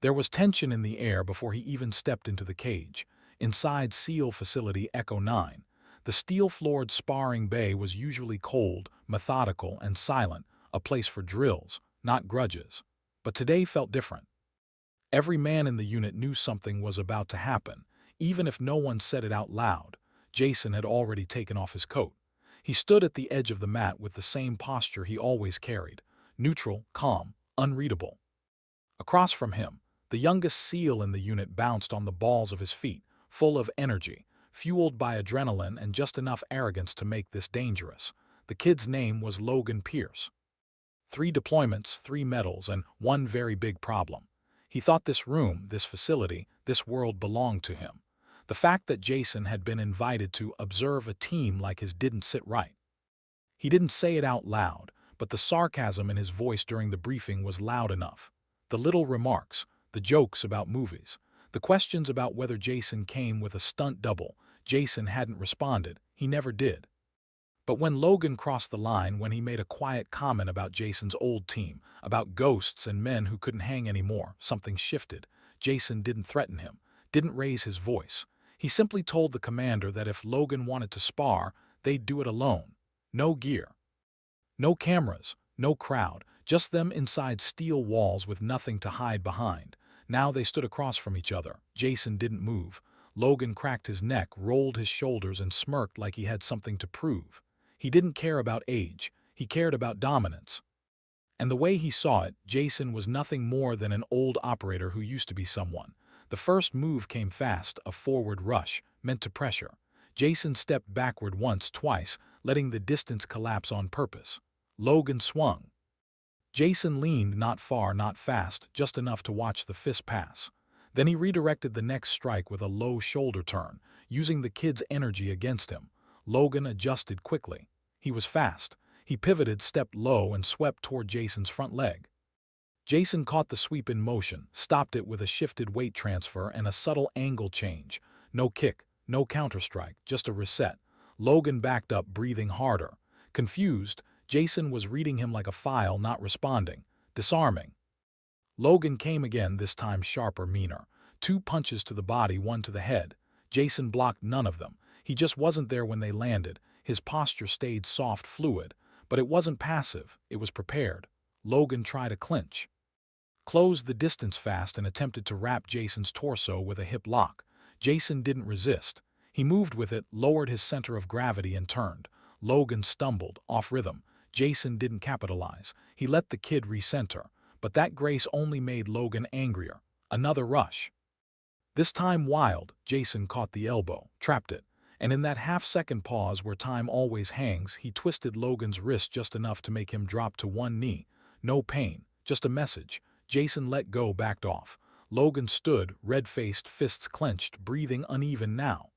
There was tension in the air before he even stepped into the cage. Inside SEAL Facility Echo 9, the steel-floored sparring bay was usually cold, methodical, and silent, a place for drills, not grudges. But today felt different. Every man in the unit knew something was about to happen, even if no one said it out loud. Jason had already taken off his coat. He stood at the edge of the mat with the same posture he always carried, neutral, calm, unreadable. Across from him, the youngest SEAL in the unit bounced on the balls of his feet, full of energy, fueled by adrenaline and just enough arrogance to make this dangerous. The kid's name was Logan Pierce. 3 deployments, 3 medals, and one very big problem. He thought this room, this facility, this world belonged to him. The fact that Jason had been invited to observe a team like his didn't sit right. He didn't say it out loud, but the sarcasm in his voice during the briefing was loud enough. The little remarks, the jokes about movies, the questions about whether Jason came with a stunt double. Jason hadn't responded. He never did. But when Logan crossed the line, when he made a quiet comment about Jason's old team, about ghosts and men who couldn't hang anymore, something shifted. Jason didn't threaten him, didn't raise his voice. He simply told the commander that if Logan wanted to spar, they'd do it alone. No gear. No cameras, no crowd, just them inside steel walls with nothing to hide behind. Now they stood across from each other. Jason didn't move. Logan cracked his neck, rolled his shoulders, and smirked like he had something to prove. He didn't care about age. He cared about dominance. And the way he saw it, Jason was nothing more than an old operator who used to be someone. The first move came fast, a forward rush, meant to pressure. Jason stepped backward once, twice, letting the distance collapse on purpose. Logan swung. Jason leaned, not far, not fast, just enough to watch the fist pass. Then he redirected the next strike with a low shoulder turn, using the kid's energy against him. Logan adjusted quickly. He was fast. He pivoted, stepped low, and swept toward Jason's front leg. Jason caught the sweep in motion, stopped it with a shifted weight transfer and a subtle angle change. No kick, no counterstrike, just a reset. Logan backed up, breathing harder. Confused, Jason was reading him like a file, not responding. Disarming. Logan came again, this time sharper, meaner. 2 punches to the body, 1 to the head. Jason blocked none of them. He just wasn't there when they landed. His posture stayed soft, fluid. But it wasn't passive. It was prepared. Logan tried a clinch. Closed the distance fast and attempted to wrap Jason's torso with a hip lock. Jason didn't resist. He moved with it, lowered his center of gravity, and turned. Logan stumbled, off rhythm. Jason didn't capitalize. He let the kid recenter. But that grace only made Logan angrier. Another rush. This time wild, Jason caught the elbow, trapped it. And in that half-second pause where time always hangs, he twisted Logan's wrist just enough to make him drop to one knee. No pain, just a message. Jason let go, backed off. Logan stood, red-faced, fists clenched, breathing uneven now.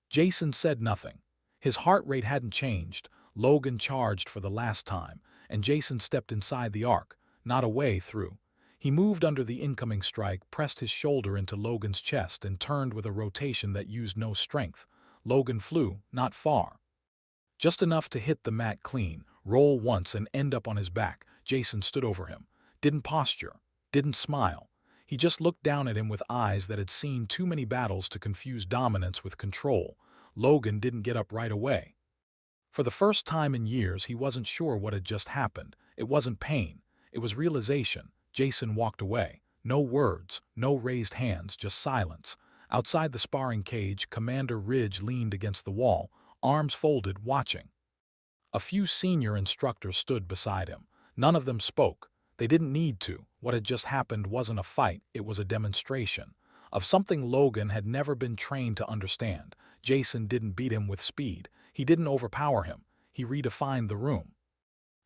Jason said nothing. His heart rate hadn't changed. Logan charged for the last time, and Jason stepped inside the arc, not away, through. He moved under the incoming strike, pressed his shoulder into Logan's chest, and turned with a rotation that used no strength. Logan flew, not far. Just enough to hit the mat clean, roll once, and end up on his back. Jason stood over him. Didn't posture. Didn't smile. He just looked down at him with eyes that had seen too many battles to confuse dominance with control. Logan didn't get up right away. For the first time in years, he wasn't sure what had just happened. It wasn't pain. It was realization. Jason walked away. No words, no raised hands, just silence. Outside the sparring cage, Commander Ridge leaned against the wall, arms folded, watching. A few senior instructors stood beside him. None of them spoke. They didn't need to. What had just happened wasn't a fight, it was a demonstration of something Logan had never been trained to understand. Jason didn't beat him with speed. He didn't overpower him. He redefined the room.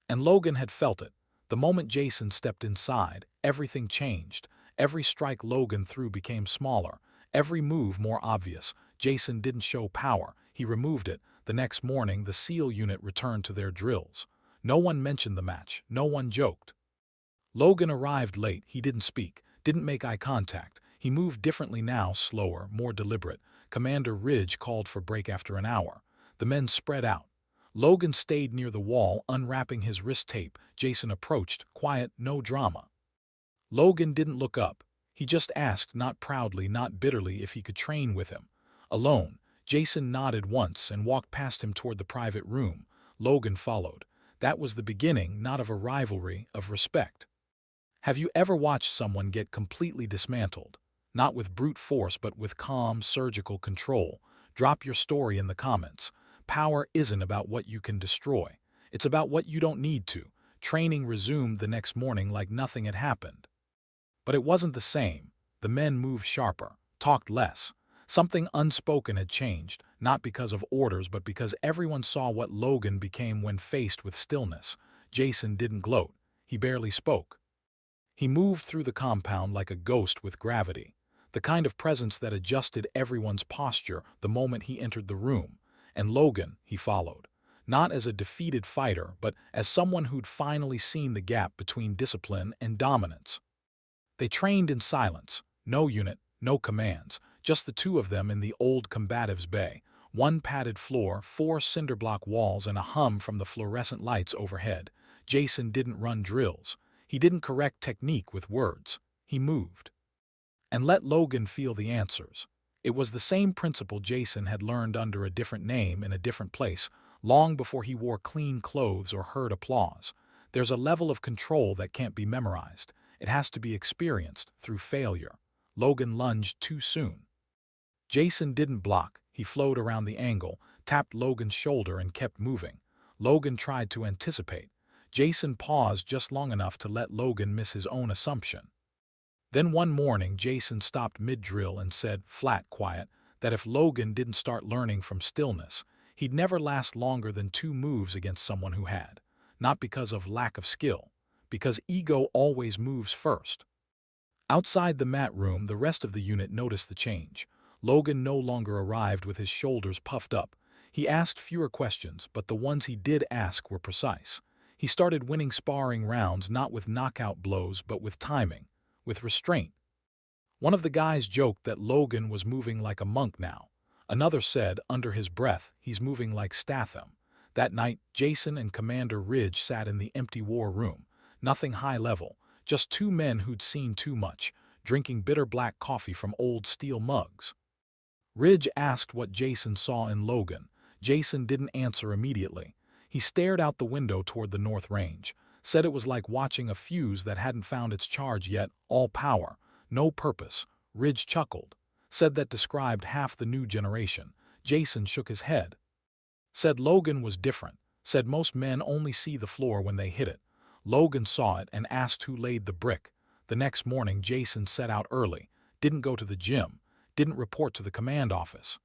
And Logan had felt it. The moment Jason stepped inside, everything changed. Every strike Logan threw became smaller. Every move more obvious. Jason didn't show power. He removed it. The next morning, the SEAL unit returned to their drills. No one mentioned the match. No one joked. Logan arrived late. He didn't speak, didn't make eye contact. He moved differently now, slower, more deliberate. Commander Ridge called for break after an hour. The men spread out. Logan stayed near the wall, unwrapping his wrist tape. Jason approached, quiet, no drama. Logan didn't look up. He just asked, not proudly, not bitterly, if he could train with him. Alone, Jason nodded once and walked past him toward the private room. Logan followed. That was the beginning, not of a rivalry, of respect. Have you ever watched someone get completely dismantled? Not with brute force, but with calm, surgical control. Drop your story in the comments. Power isn't about what you can destroy. It's about what you don't need to. Training resumed the next morning like nothing had happened. But it wasn't the same. The men moved sharper, talked less. Something unspoken had changed, not because of orders but because everyone saw what Logan became when faced with stillness. Jason didn't gloat. He barely spoke. He moved through the compound like a ghost with gravity, the kind of presence that adjusted everyone's posture the moment he entered the room. And Logan, he followed, not as a defeated fighter, but as someone who'd finally seen the gap between discipline and dominance. They trained in silence, no unit, no commands, just the two of them in the old combatives' bay. One padded floor, 4 cinder-block walls, and a hum from the fluorescent lights overhead. Jason didn't run drills. He didn't correct technique with words. He moved. And let Logan feel the answers. It was the same principle Jason had learned under a different name in a different place, long before he wore clean clothes or heard applause. There's a level of control that can't be memorized. It has to be experienced through failure. Logan lunged too soon. Jason didn't block. He flowed around the angle, tapped Logan's shoulder, and kept moving. Logan tried to anticipate. Jason paused just long enough to let Logan miss his own assumption. Then one morning, Jason stopped mid-drill and said, flat quiet, that if Logan didn't start learning from stillness, he'd never last longer than 2 moves against someone who had. Not because of lack of skill, because ego always moves first. Outside the mat room, the rest of the unit noticed the change. Logan no longer arrived with his shoulders puffed up. He asked fewer questions, but the ones he did ask were precise. He started winning sparring rounds not with knockout blows, but with timing, with restraint. One of the guys joked that Logan was moving like a monk now. Another said, under his breath, he's moving like Statham. That night, Jason and Commander Ridge sat in the empty war room. Nothing high level, just 2 men who'd seen too much, drinking bitter black coffee from old steel mugs. Ridge asked what Jason saw in Logan. Jason didn't answer immediately. He stared out the window toward the North Range, said it was like watching a fuse that hadn't found its charge yet, all power, no purpose. Ridge chuckled, said that described half the new generation. Jason shook his head. Said Logan was different, said most men only see the floor when they hit it. Logan saw it and asked who laid the brick. The next morning, Jason set out early, didn't go to the gym, didn't report to the command office.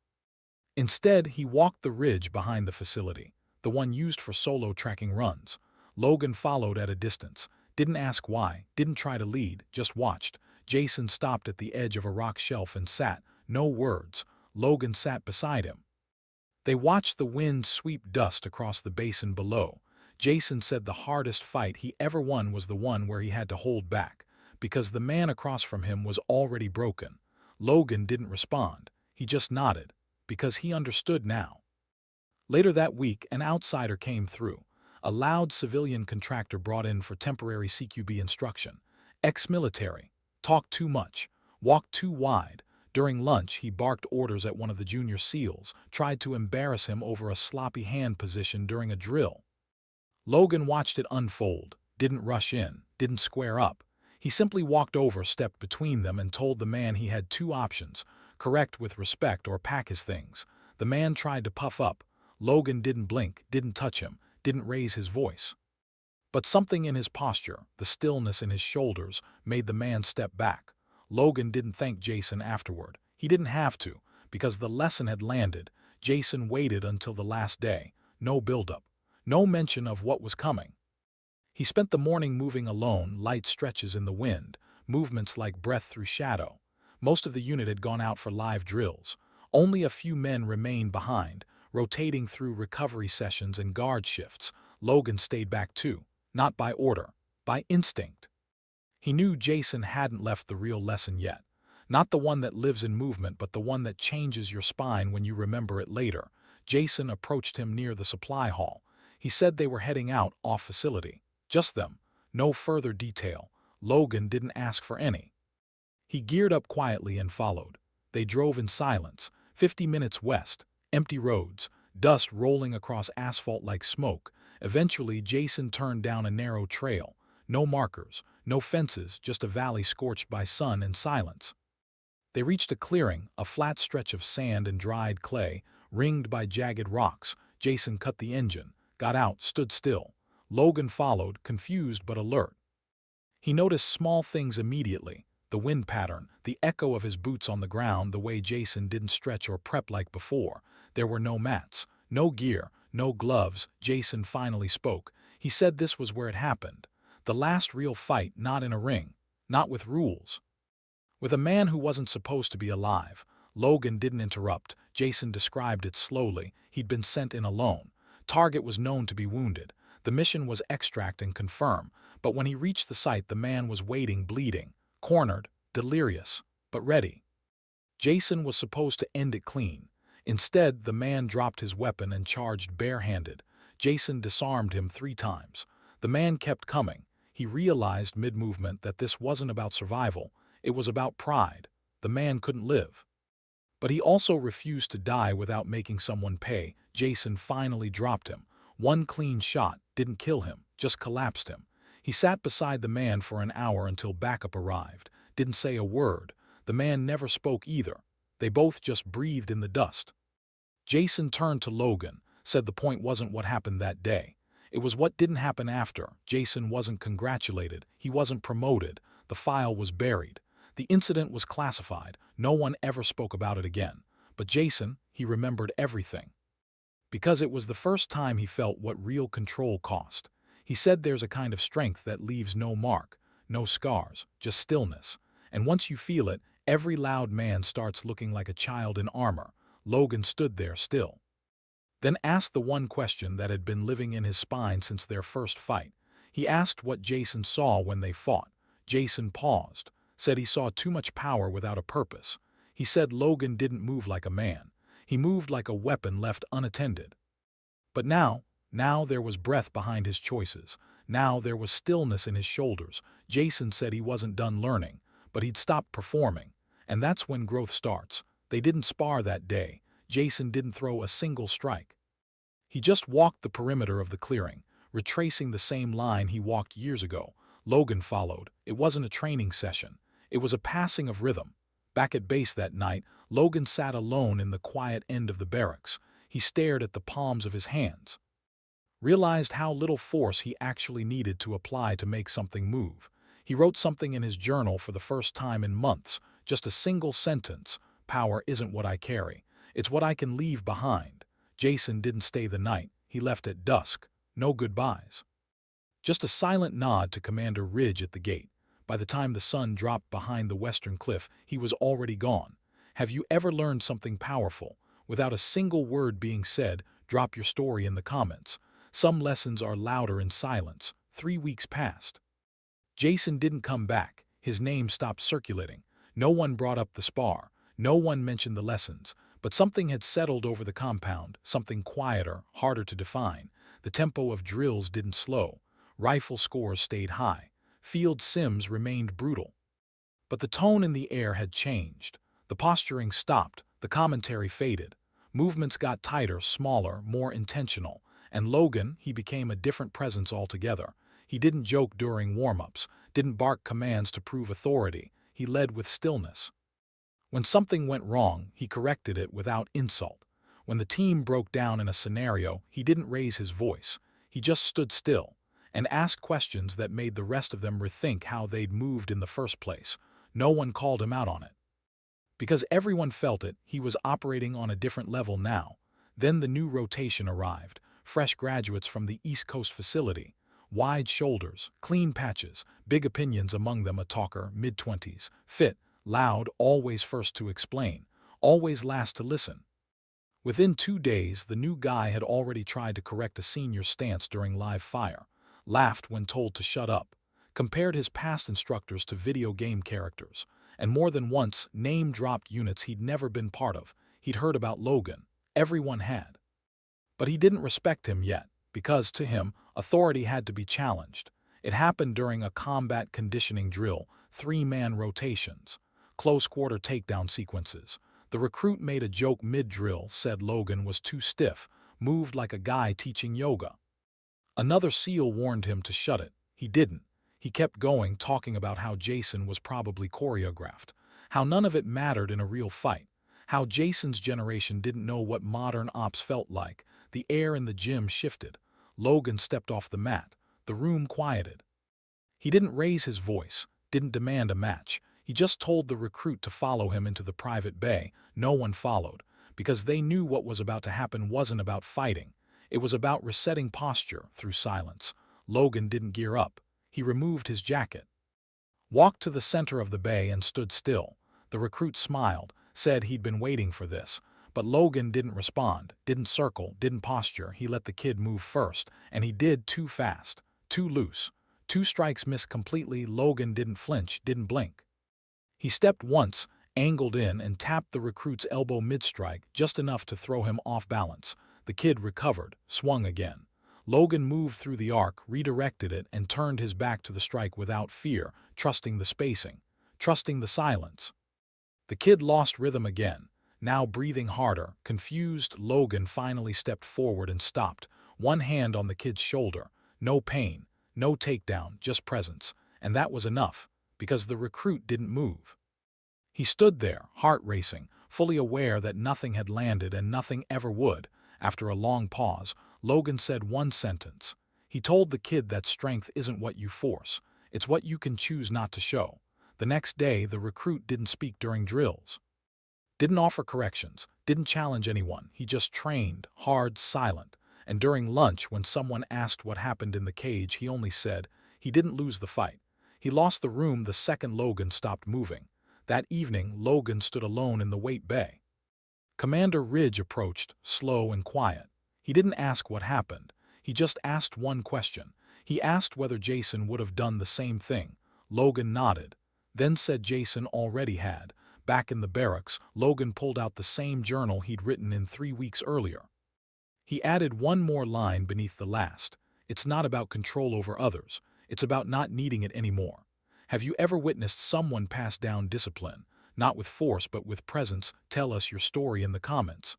Instead, he walked the ridge behind the facility, the one used for solo tracking runs. Logan followed at a distance, didn't ask why, didn't try to lead, just watched. Jason stopped at the edge of a rock shelf and sat, no words. Logan sat beside him. They watched the wind sweep dust across the basin below. Jason said the hardest fight he ever won was the one where he had to hold back, because the man across from him was already broken. Logan didn't respond. He just nodded, because he understood now. Later that week, an outsider came through. A loud civilian contractor brought in for temporary CQB instruction. Ex-military. Talked too much. Walked too wide. During lunch, he barked orders at one of the junior SEALs, tried to embarrass him over a sloppy hand position during a drill. Logan watched it unfold, didn't rush in, didn't square up. He simply walked over, stepped between them, and told the man he had 2 options, correct with respect or pack his things. The man tried to puff up. Logan didn't blink, didn't touch him, didn't raise his voice. But something in his posture, the stillness in his shoulders, made the man step back. Logan didn't thank Jason afterward. He didn't have to, because the lesson had landed. Jason waited until the last day. No buildup. No mention of what was coming. He spent the morning moving alone, light stretches in the wind, movements like breath through shadow. Most of the unit had gone out for live drills. Only a few men remained behind, rotating through recovery sessions and guard shifts. Logan stayed back too, not by order, by instinct. He knew Jason hadn't left the real lesson yet. Not the one that lives in movement, but the one that changes your spine when you remember it later. Jason approached him near the supply hall. He said they were heading out off facility. Just them. No further detail. Logan didn't ask for any. He geared up quietly and followed. They drove in silence, 50 minutes west, empty roads, dust rolling across asphalt like smoke. Eventually, Jason turned down a narrow trail. No markers, no fences, just a valley scorched by sun and silence. They reached a clearing, a flat stretch of sand and dried clay, ringed by jagged rocks. Jason cut the engine, got out, stood still. Logan followed, confused but alert. He noticed small things immediately: the wind pattern, the echo of his boots on the ground, the way Jason didn't stretch or prep like before. There were no mats, no gear, no gloves. Jason finally spoke. He said this was where it happened. The last real fight, not in a ring, not with rules. With a man who wasn't supposed to be alive. Logan didn't interrupt. Jason described it slowly. He'd been sent in alone. Target was known to be wounded. The mission was extract and confirm. But when he reached the site, the man was waiting, bleeding, cornered, delirious, but ready. Jason was supposed to end it clean. Instead, the man dropped his weapon and charged barehanded. Jason disarmed him 3 times. The man kept coming. He realized mid-movement that this wasn't about survival. It was about pride. The man couldn't live. But he also refused to die without making someone pay. Jason finally dropped him. One clean shot didn't kill him, just collapsed him. He sat beside the man for an hour until backup arrived. Didn't say a word. The man never spoke either. They both just breathed in the dust. Jason turned to Logan, said the point wasn't what happened that day. It was what didn't happen after. Jason wasn't congratulated. He wasn't promoted. The file was buried. The incident was classified. No one ever spoke about it again. But Jason, he remembered everything. Because it was the first time he felt what real control cost. He said there's a kind of strength that leaves no mark, no scars, just stillness. And once you feel it, every loud man starts looking like a child in armor. Logan stood there still. Then asked the one question that had been living in his spine since their first fight. He asked what Jason saw when they fought. Jason paused, said he saw too much power without a purpose. He said Logan didn't move like a man. He moved like a weapon left unattended. But now there was breath behind his choices. Now there was stillness in his shoulders. Jason said he wasn't done learning, but he'd stopped performing. And that's when growth starts. They didn't spar that day. Jason didn't throw a single strike. He just walked the perimeter of the clearing, retracing the same line he walked years ago. Logan followed. It wasn't a training session. It was a passing of rhythm. Back at base that night, Logan sat alone in the quiet end of the barracks. He stared at the palms of his hands. Realized how little force he actually needed to apply to make something move. He wrote something in his journal for the first time in months, just a single sentence. Power isn't what I carry. It's what I can leave behind. Jason didn't stay the night. He left at dusk. No goodbyes. Just a silent nod to Commander Ridge at the gate. By the time the sun dropped behind the western cliff, he was already gone. Have you ever learned something powerful? Without a single word being said, drop your story in the comments. Some lessons are louder in silence. 3 weeks passed. Jason didn't come back. His name stopped circulating. No one brought up the spar. No one mentioned the lessons. But something had settled over the compound, something quieter, harder to define. The tempo of drills didn't slow. Rifle scores stayed high. Field sims remained brutal. But the tone in the air had changed. The posturing stopped. The commentary faded. Movements got tighter, smaller, more intentional. And Logan, he became a different presence altogether. He didn't joke during warm-ups, didn't bark commands to prove authority. He led with stillness. When something went wrong, he corrected it without insult. When the team broke down in a scenario, he didn't raise his voice. He just stood still and asked questions that made the rest of them rethink how they'd moved in the first place. No one called him out on it. Because everyone felt it, he was operating on a different level now. Then the new rotation arrived. Fresh graduates from the East Coast facility. Wide shoulders, clean patches, big opinions, among them a talker, mid-20s, fit, loud, always first to explain, always last to listen. Within 2 days, the new guy had already tried to correct a senior's stance during live fire, laughed when told to shut up, compared his past instructors to video game characters, and more than once name-dropped units he'd never been part of. He'd heard about Logan. Everyone had. But he didn't respect him yet, because, to him, authority had to be challenged. It happened during a combat conditioning drill, 3-man rotations. close-quarter takedown sequences. The recruit made a joke mid-drill, said Logan was too stiff, moved like a guy teaching yoga. Another SEAL warned him to shut it. He didn't. He kept going, talking about how Jason was probably choreographed, how none of it mattered in a real fight, how Jason's generation didn't know what modern ops felt like. The air in the gym shifted. Logan stepped off the mat. The room quieted. He didn't raise his voice, didn't demand a match. He just told the recruit to follow him into the private bay. No one followed, because they knew what was about to happen wasn't about fighting. It was about resetting posture through silence. Logan didn't gear up. He removed his jacket, walked to the center of the bay and stood still. The recruit smiled, said he'd been waiting for this. But Logan didn't respond, didn't circle, didn't posture. He let the kid move first, and he did too fast, too loose. 2 strikes missed completely. Logan didn't flinch, didn't blink. He stepped once, angled in, and tapped the recruit's elbow mid-strike, just enough to throw him off balance. The kid recovered, swung again. Logan moved through the arc, redirected it, and turned his back to the strike without fear, trusting the spacing, trusting the silence. The kid lost rhythm again. Now breathing harder, confused, Logan finally stepped forward and stopped, one hand on the kid's shoulder. No pain, no takedown, just presence. And that was enough, because the recruit didn't move. He stood there, heart racing, fully aware that nothing had landed and nothing ever would. After a long pause, Logan said one sentence. He told the kid that strength isn't what you force, it's what you can choose not to show. The next day, the recruit didn't speak during drills. Didn't offer corrections, didn't challenge anyone. He just trained, hard, silent. And during lunch, when someone asked what happened in the cage, he only said, he didn't lose the fight. He lost the room the second Logan stopped moving. That evening, Logan stood alone in the weight bay. Commander Ridge approached, slow and quiet. He didn't ask what happened. He just asked one question. He asked whether Jason would have done the same thing. Logan nodded, then said Jason already had. Back in the barracks, Logan pulled out the same journal he'd written in 3 weeks earlier. He added one more line beneath the last. It's not about control over others. It's about not needing it anymore. Have you ever witnessed someone pass down discipline? Not with force, but with presence. Tell us your story in the comments.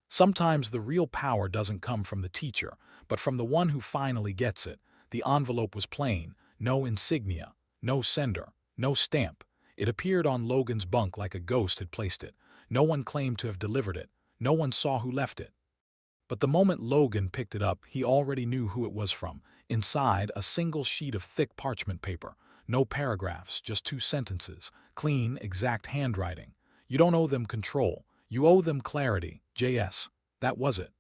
Sometimes the real power doesn't come from the teacher, but from the one who finally gets it. The envelope was plain. No insignia, no sender, no stamp. It appeared on Logan's bunk like a ghost had placed it. No one claimed to have delivered it. No one saw who left it. But the moment Logan picked it up, he already knew who it was from. Inside, a single sheet of thick parchment paper. No paragraphs, just 2 sentences. Clean, exact handwriting. You don't owe them control. You owe them clarity. JS. That was it.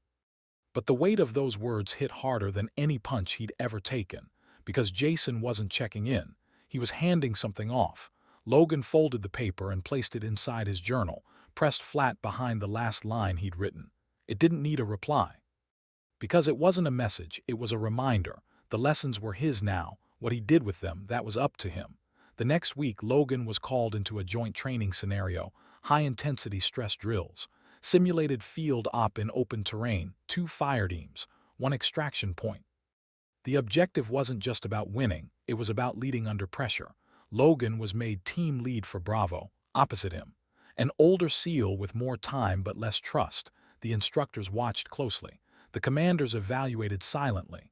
But the weight of those words hit harder than any punch he'd ever taken. Because Jason wasn't checking in. He was handing something off. Logan folded the paper and placed it inside his journal, pressed flat behind the last line he'd written. It didn't need a reply. Because it wasn't a message, it was a reminder. The lessons were his now. What he did with them, that was up to him. The next week, Logan was called into a joint training scenario, high-intensity stress drills, simulated field op in open terrain, 2 fire teams, 1 extraction point. The objective wasn't just about winning, it was about leading under pressure. Logan was made team lead for Bravo, opposite him. An older SEAL with more time but less trust. The instructors watched closely. The commanders evaluated silently.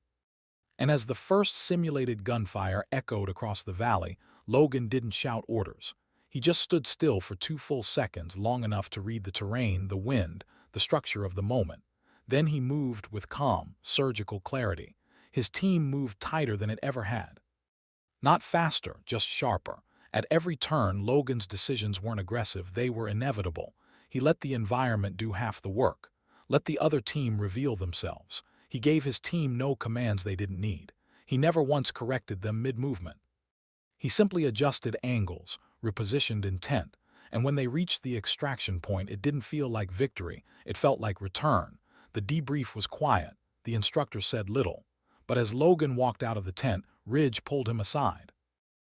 And as the first simulated gunfire echoed across the valley, Logan didn't shout orders. He just stood still for 2 full seconds, long enough to read the terrain, the wind, the structure of the moment. Then he moved with calm, surgical clarity. His team moved tighter than it ever had. Not faster, just sharper. At every turn, Logan's decisions weren't aggressive, they were inevitable. He let the environment do half the work. Let the other team reveal themselves. He gave his team no commands they didn't need. He never once corrected them mid-movement. He simply adjusted angles, repositioned intent, and when they reached the extraction point, it didn't feel like victory, it felt like return. The debrief was quiet. The instructor said little. But as Logan walked out of the tent, Ridge pulled him aside.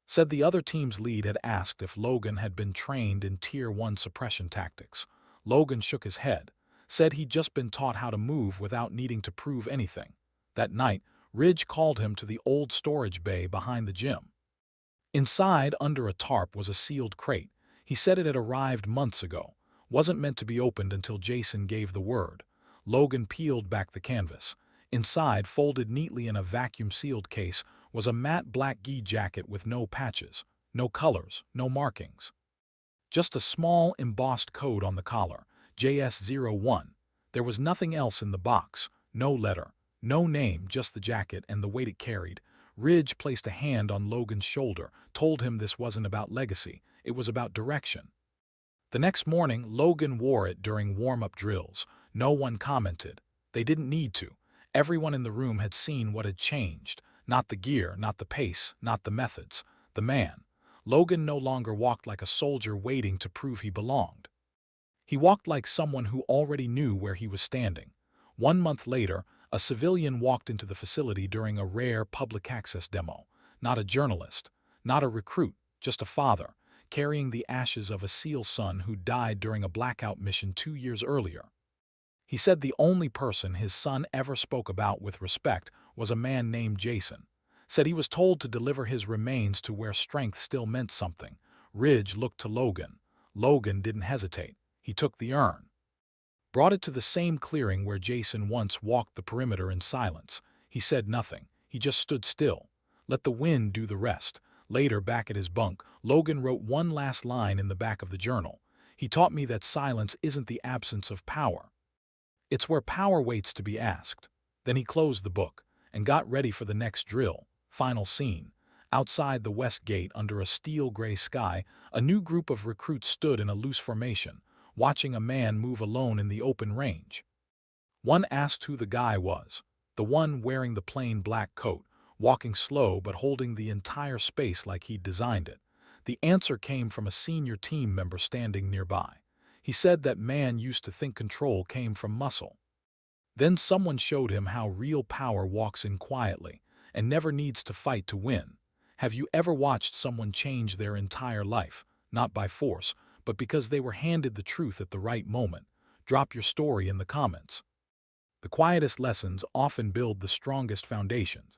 Said the other team's lead had asked if Logan had been trained in Tier 1 suppression tactics. Logan shook his head. Said he'd just been taught how to move without needing to prove anything. That night, Ridge called him to the old storage bay behind the gym. Inside, under a tarp, was a sealed crate. He said it had arrived months ago, wasn't meant to be opened until Jason gave the word. Logan peeled back the canvas. Inside, folded neatly in a vacuum-sealed case, was a matte black gi jacket with no patches, no colors, no markings. Just a small, embossed code on the collar, JS01. There was nothing else in the box, no letter, no name, just the jacket and the weight it carried. Ridge placed a hand on Logan's shoulder, told him this wasn't about legacy, it was about direction. The next morning, Logan wore it during warm-up drills. No one commented. They didn't need to. Everyone in the room had seen what had changed. Not the gear, not the pace, not the methods. The man. Logan no longer walked like a soldier waiting to prove he belonged. He walked like someone who already knew where he was standing. 1 month later, a civilian walked into the facility during a rare public access demo. Not a journalist, not a recruit, just a father, carrying the ashes of a SEAL son who died during a blackout mission 2 years earlier. He said the only person his son ever spoke about with respect was a man named Jason. Said he was told to deliver his remains to where strength still meant something. Ridge looked to Logan. Logan didn't hesitate. He took the urn. Brought it to the same clearing where Jason once walked the perimeter in silence. He said nothing. He just stood still. Let the wind do the rest. Later, back at his bunk, Logan wrote one last line in the back of the journal. He taught me that silence isn't the absence of power. It's where power waits to be asked. Then he closed the book and got ready for the next drill. Final scene. Outside the west gate, under a steel-gray sky, a new group of recruits stood in a loose formation, watching a man move alone in the open range. One asked who the guy was, the one wearing the plain black coat, walking slow but holding the entire space like he'd designed it. The answer came from a senior team member standing nearby. He said that man used to think control came from muscle. Then someone showed him how real power walks in quietly and never needs to fight to win. Have you ever watched someone change their entire life, not by force, but because they were handed the truth at the right moment? Drop your story in the comments. The quietest lessons often build the strongest foundations.